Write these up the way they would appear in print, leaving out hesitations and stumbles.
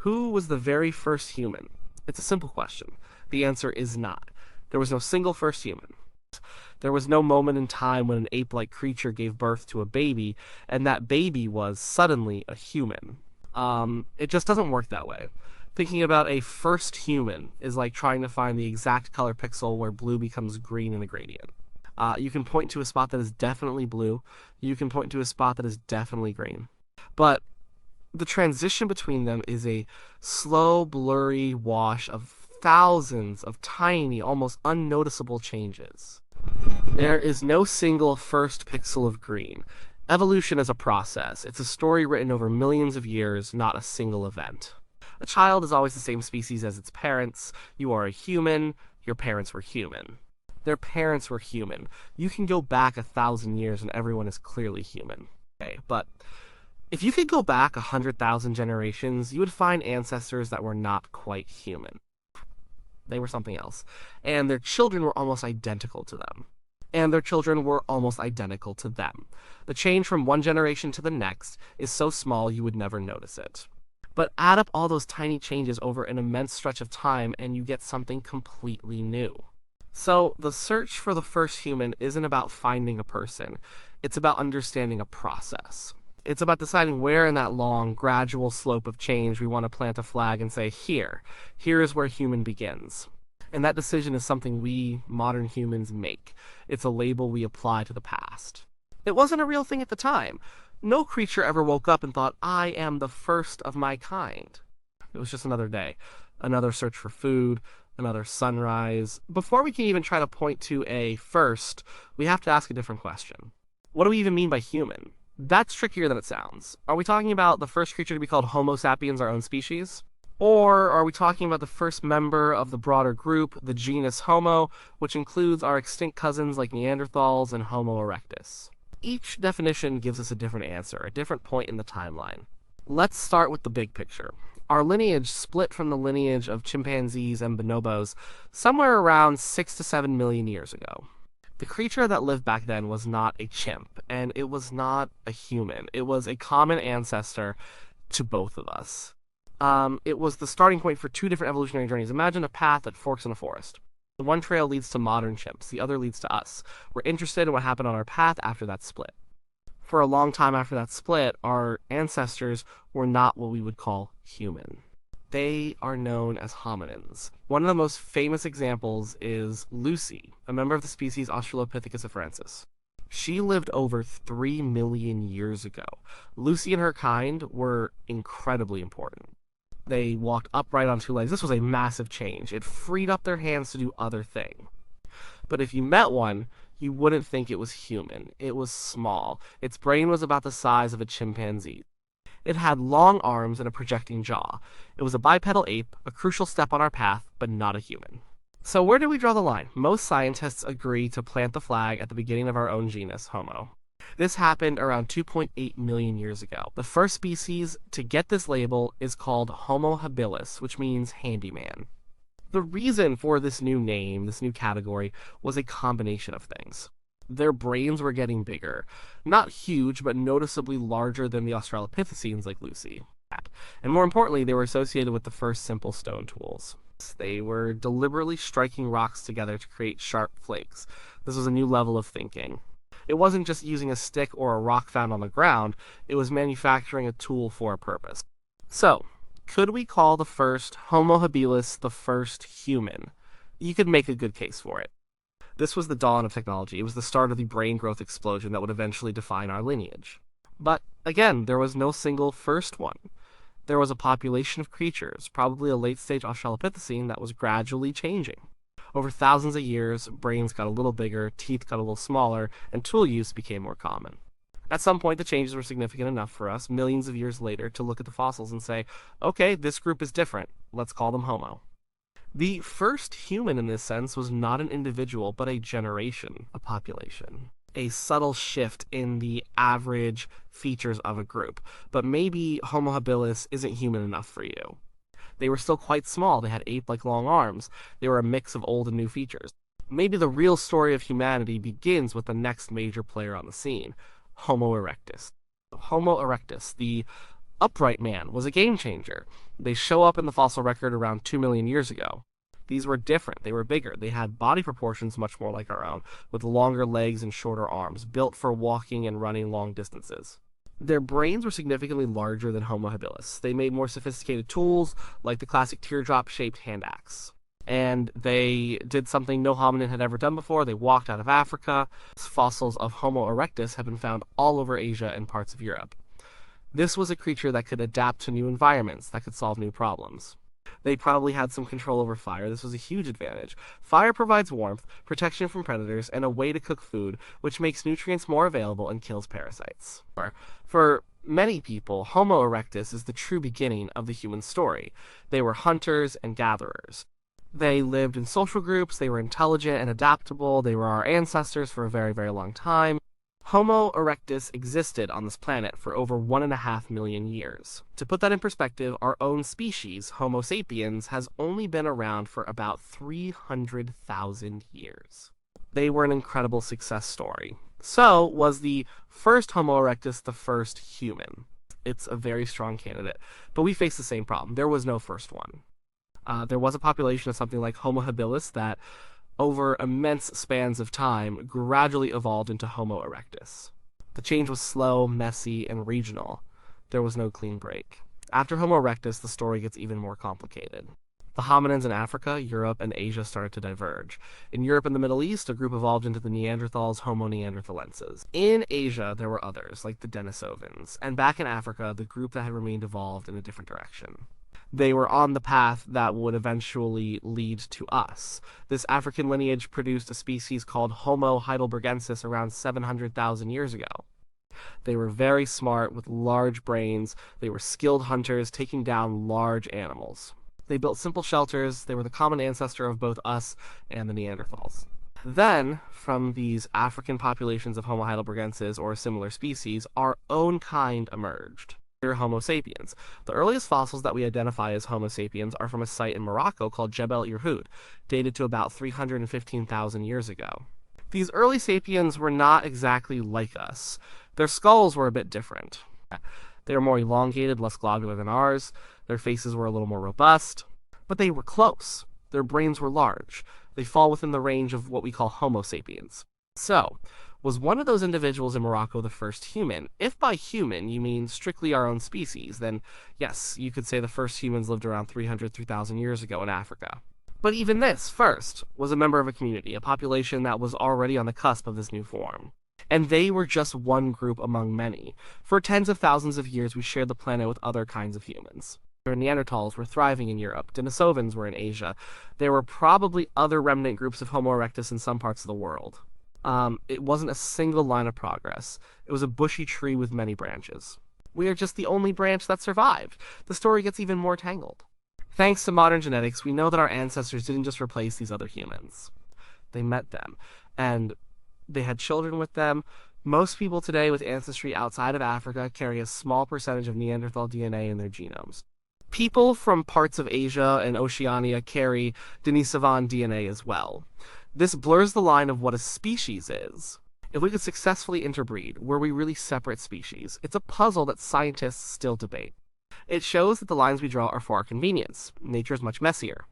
Who was the very first human? It's a simple question. The answer is not. There was no single first human. There was no moment in time when an ape-like creature gave birth to a baby, and that baby was suddenly a human. It just doesn't work that way. Thinking about a first human is like trying to find the exact color pixel where blue becomes green in a gradient. You can point to a spot that is definitely blue. You can point to a spot that is definitely green. But the transition between them is a slow, blurry wash of thousands of tiny, almost unnoticeable changes. There is no single first pixel of green. Evolution is a process. It's a story written over millions of years, not a single event. A child is always the same species as its parents. You are a human. Your parents were human. Their parents were human. You can go back 1,000 years and everyone is clearly human. Okay, but if you could go back 100,000 generations, you would find ancestors that were not quite human. They were something else. And their children were almost identical to them. And their children were almost identical to them. The change from one generation to the next is so small you would never notice it. But add up all those tiny changes over an immense stretch of time and you get something completely new. So the search for the first human isn't about finding a person. It's about understanding a process. It's about deciding where in that long, gradual slope of change we want to plant a flag and say, here is where human begins. And that decision is something we, modern humans, make. It's a label we apply to the past. It wasn't a real thing at the time. No creature ever woke up and thought, I am the first of my kind. It was just another day, another search for food, another sunrise. Before we can even try to point to a first, we have to ask a different question. What do we even mean by human? That's trickier than it sounds. Are we talking about the first creature to be called Homo sapiens, our own species? Or are we talking about the first member of the broader group, the genus Homo, which includes our extinct cousins like Neanderthals and Homo erectus? Each definition gives us a different answer, a different point in the timeline. Let's start with the big picture. Our lineage split from the lineage of chimpanzees and bonobos somewhere around 6 to 7 million years ago. The creature that lived back then was not a chimp, and it was not a human. It was a common ancestor to both of us. It was the starting point for two different evolutionary journeys. Imagine a path that forks in a forest. The one trail leads to modern chimps, the other leads to us. We're interested in what happened on our path after that split. For a long time after that split, our ancestors were not what we would call human. They are known as hominins. One of the most famous examples is Lucy, a member of the species Australopithecus afarensis. She lived over 3 million years ago. Lucy and her kind were incredibly important. They walked upright on two legs. This was a massive change. It freed up their hands to do other things. But if you met one, you wouldn't think it was human. It was small. Its brain was about the size of a chimpanzee. It had long arms and a projecting jaw. It was a bipedal ape, a crucial step on our path, but not a human. So where do we draw the line? Most scientists agree to plant the flag at the beginning of our own genus, Homo. This happened around 2.8 million years ago. The first species to get this label is called Homo habilis, which means handyman. The reason for this new name, this new category, was a combination of things. Their brains were getting bigger. Not huge, but noticeably larger than the Australopithecines like Lucy. And more importantly, they were associated with the first simple stone tools. They were deliberately striking rocks together to create sharp flakes. This was a new level of thinking. It wasn't just using a stick or a rock found on the ground, it was manufacturing a tool for a purpose. So, could we call the first Homo habilis the first human? You could make a good case for it. This was the dawn of technology. It was the start of the brain growth explosion that would eventually define our lineage. But again, there was no single first one. There was a population of creatures, probably a late-stage Australopithecine, that was gradually changing. Over thousands of years, brains got a little bigger, teeth got a little smaller, and tool use became more common. At some point, the changes were significant enough for us, millions of years later, to look at the fossils and say, okay, this group is different. Let's call them Homo. The first human in this sense was not an individual, but a generation, a population. A subtle shift in the average features of a group. But maybe Homo habilis isn't human enough for you. They were still quite small. They had ape-like long arms. They were a mix of old and new features. Maybe the real story of humanity begins with the next major player on the scene, Homo erectus. Homo erectus, the Upright man was a game changer. They show up in the fossil record around 2 million years ago. These were different. They were bigger. They had body proportions much more like our own, with longer legs and shorter arms, built for walking and running long distances. Their brains were significantly larger than Homo habilis. They made more sophisticated tools, like the classic teardrop-shaped hand axe. And they did something no hominin had ever done before. They walked out of Africa. Fossils of Homo erectus have been found all over Asia and parts of Europe. This was a creature that could adapt to new environments, that could solve new problems. They probably had some control over fire. This was a huge advantage. Fire provides warmth, protection from predators, and a way to cook food, which makes nutrients more available and kills parasites. For many people, Homo erectus is the true beginning of the human story. They were hunters and gatherers. They lived in social groups, they were intelligent and adaptable, they were our ancestors for a very, very long time. Homo erectus existed on this planet for over 1.5 million years. To put that in perspective, our own species, Homo sapiens, has only been around for about 300,000 years. They were an incredible success story. So, was the first Homo erectus the first human? It's a very strong candidate, but we face the same problem. There was no first one. There was a population of something like Homo habilis that, over immense spans of time, gradually evolved into Homo erectus. The change was slow, messy, and regional. There was no clean break. After Homo erectus, the story gets even more complicated. The hominins in Africa, Europe, and Asia started to diverge. In Europe and the Middle East, a group evolved into the Neanderthals, Homo neanderthalensis. In Asia, there were others, like the Denisovans. And back in Africa, the group that had remained evolved in a different direction. They were on the path that would eventually lead to us. This African lineage produced a species called Homo heidelbergensis around 700,000 years ago. They were very smart, with large brains. They were skilled hunters, taking down large animals. They built simple shelters. They were the common ancestor of both us and the Neanderthals. Then, from these African populations of Homo heidelbergensis, or a similar species, our own kind emerged. Homo sapiens. The earliest fossils that we identify as Homo sapiens are from a site in Morocco called Jebel Irhoud, dated to about 315,000 years ago. These early sapiens were not exactly like us. Their skulls were a bit different. They were more elongated, less globular than ours. Their faces were a little more robust. But they were close. Their brains were large. They fall within the range of what we call Homo sapiens. So, was one of those individuals in Morocco the first human? If by human you mean strictly our own species, then yes, you could say the first humans lived around 300,000 years ago in Africa. But even this, first, was a member of a community, a population that was already on the cusp of this new form. And they were just one group among many. For tens of thousands of years, we shared the planet with other kinds of humans. Neanderthals were thriving in Europe. Denisovans were in Asia. There were probably other remnant groups of Homo erectus in some parts of the world. It wasn't a single line of progress. It was a bushy tree with many branches. We are just the only branch that survived. The story gets even more tangled. Thanks to modern genetics, we know that our ancestors didn't just replace these other humans. They met them, and they had children with them. Most people today with ancestry outside of Africa carry a small percentage of Neanderthal DNA in their genomes. People from parts of Asia and Oceania carry Denisovan DNA as well. This blurs the line of what a species is. If we could successfully interbreed, were we really separate species? It's a puzzle that scientists still debate. It shows that the lines we draw are for our convenience. Nature is much messier.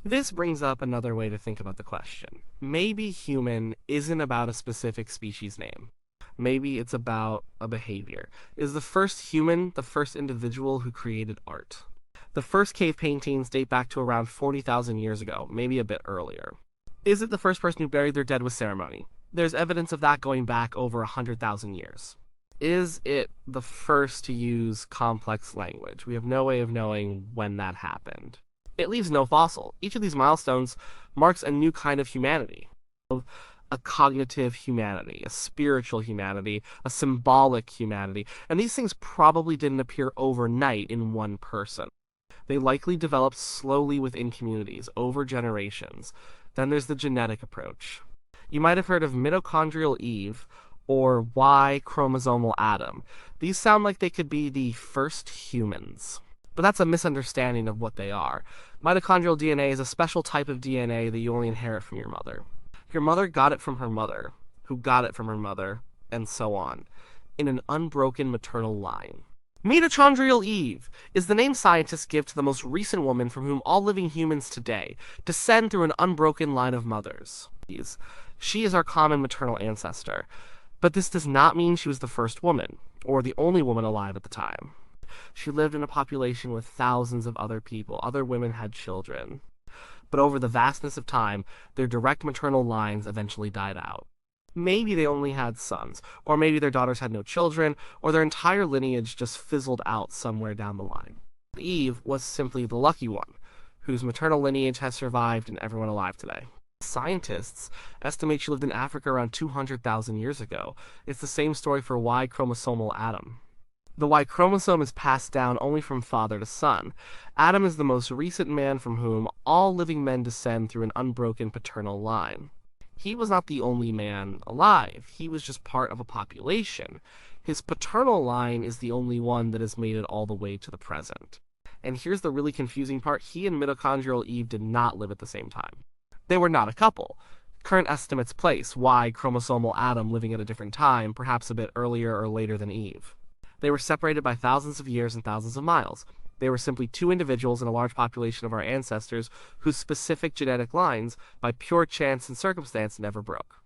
This brings up another way to think about the question. Maybe human isn't about a specific species name. Maybe it's about a behavior. Is the first human the first individual who created art? The first cave paintings date back to around 40,000 years ago, maybe a bit earlier. Is it the first person who buried their dead with ceremony? There's evidence of that going back over 100,000 years. Is it the first to use complex language? We have no way of knowing when that happened. It leaves no fossil. Each of these milestones marks a new kind of humanity. A cognitive humanity, a spiritual humanity, a symbolic humanity. And these things probably didn't appear overnight in one person. They likely developed slowly within communities, over generations. Then there's the genetic approach. You might have heard of mitochondrial Eve or Y chromosomal Adam. These sound like they could be the first humans. But that's a misunderstanding of what they are. Mitochondrial DNA is a special type of DNA that you only inherit from your mother. Your mother got it from her mother, who got it from her mother, and so on, in an unbroken maternal line. Mitochondrial Eve is the name scientists give to the most recent woman from whom all living humans today descend through an unbroken line of mothers. She is our common maternal ancestor, but this does not mean she was the first woman, or the only woman alive at the time. She lived in a population with thousands of other people. Other women had children. But over the vastness of time, their direct maternal lines eventually died out. Maybe they only had sons, or maybe their daughters had no children, or their entire lineage just fizzled out somewhere down the line. Eve was simply the lucky one, whose maternal lineage has survived in everyone alive today. Scientists estimate she lived in Africa around 200,000 years ago. It's the same story for Y chromosomal Adam. The Y chromosome is passed down only from father to son. Adam is the most recent man from whom all living men descend through an unbroken paternal line. He was not the only man alive. He was just part of a population. His paternal line is the only one that has made it all the way to the present. And here's the really confusing part. He and mitochondrial Eve did not live at the same time. They were not a couple. Current estimates place Y chromosomal Adam living at a different time, perhaps a bit earlier or later than Eve. They were separated by thousands of years and thousands of miles. They were simply two individuals in a large population of our ancestors whose specific genetic lines, by pure chance and circumstance, never broke.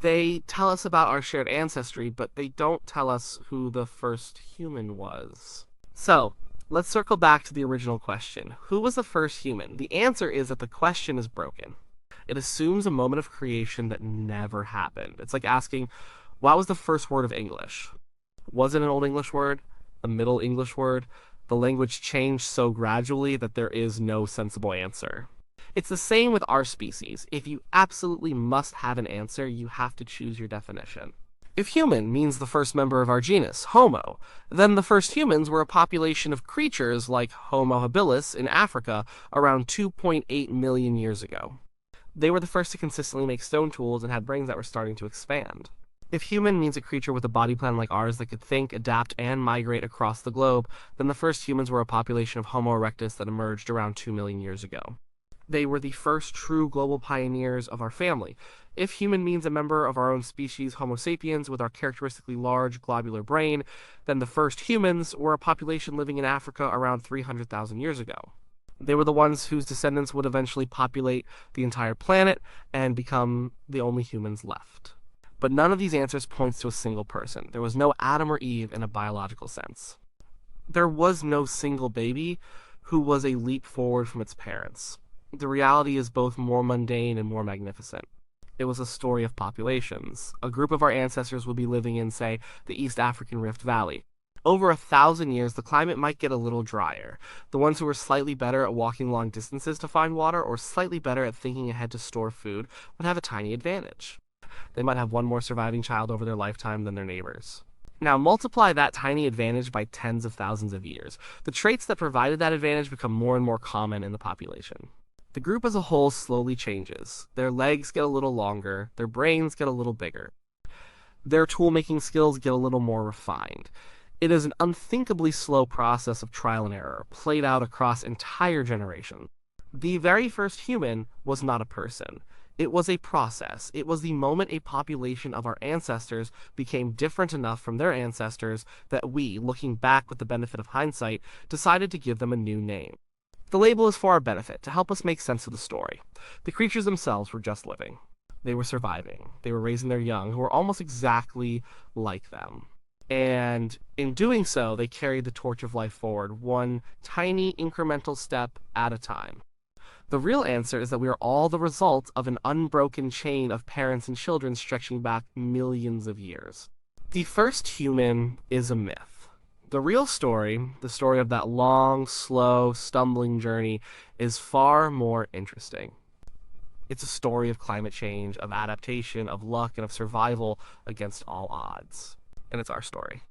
They tell us about our shared ancestry, but they don't tell us who the first human was. So, let's circle back to the original question. Who was the first human? The answer is that the question is broken. It assumes a moment of creation that never happened. It's like asking, what was the first word of English? Was it an Old English word? A Middle English word? The language changed so gradually that there is no sensible answer. It's the same with our species. If you absolutely must have an answer, you have to choose your definition. If human means the first member of our genus, Homo, then the first humans were a population of creatures like Homo habilis in Africa around 2.8 million years ago. They were the first to consistently make stone tools and had brains that were starting to expand. If human means a creature with a body plan like ours that could think, adapt, and migrate across the globe, then the first humans were a population of Homo erectus that emerged around 2 million years ago. They were the first true global pioneers of our family. If human means a member of our own species, Homo sapiens, with our characteristically large globular brain, then the first humans were a population living in Africa around 300,000 years ago. They were the ones whose descendants would eventually populate the entire planet and become the only humans left. But none of these answers points to a single person. There was no Adam or Eve in a biological sense. There was no single baby who was a leap forward from its parents. The reality is both more mundane and more magnificent. It was a story of populations. A group of our ancestors would be living in, say, the East African Rift Valley. Over 1,000 years, the climate might get a little drier. The ones who were slightly better at walking long distances to find water or slightly better at thinking ahead to store food would have a tiny advantage. They might have one more surviving child over their lifetime than their neighbors. Now multiply that tiny advantage by tens of thousands of years. The traits that provided that advantage become more and more common in the population. The group as a whole slowly changes. Their legs get a little longer, their brains get a little bigger. Their tool-making skills get a little more refined. It is an unthinkably slow process of trial and error, played out across entire generations. The very first human was not a person. It was a process. It was the moment a population of our ancestors became different enough from their ancestors that we, looking back with the benefit of hindsight, decided to give them a new name. The label is for our benefit, to help us make sense of the story. The creatures themselves were just living. They were surviving. They were raising their young, who were almost exactly like them. And in doing so, they carried the torch of life forward, one tiny incremental step at a time. The real answer is that we are all the result of an unbroken chain of parents and children stretching back millions of years. The first human is a myth. The real story, the story of that long, slow, stumbling journey, is far more interesting. It's a story of climate change, of adaptation, of luck, and of survival against all odds. And it's our story.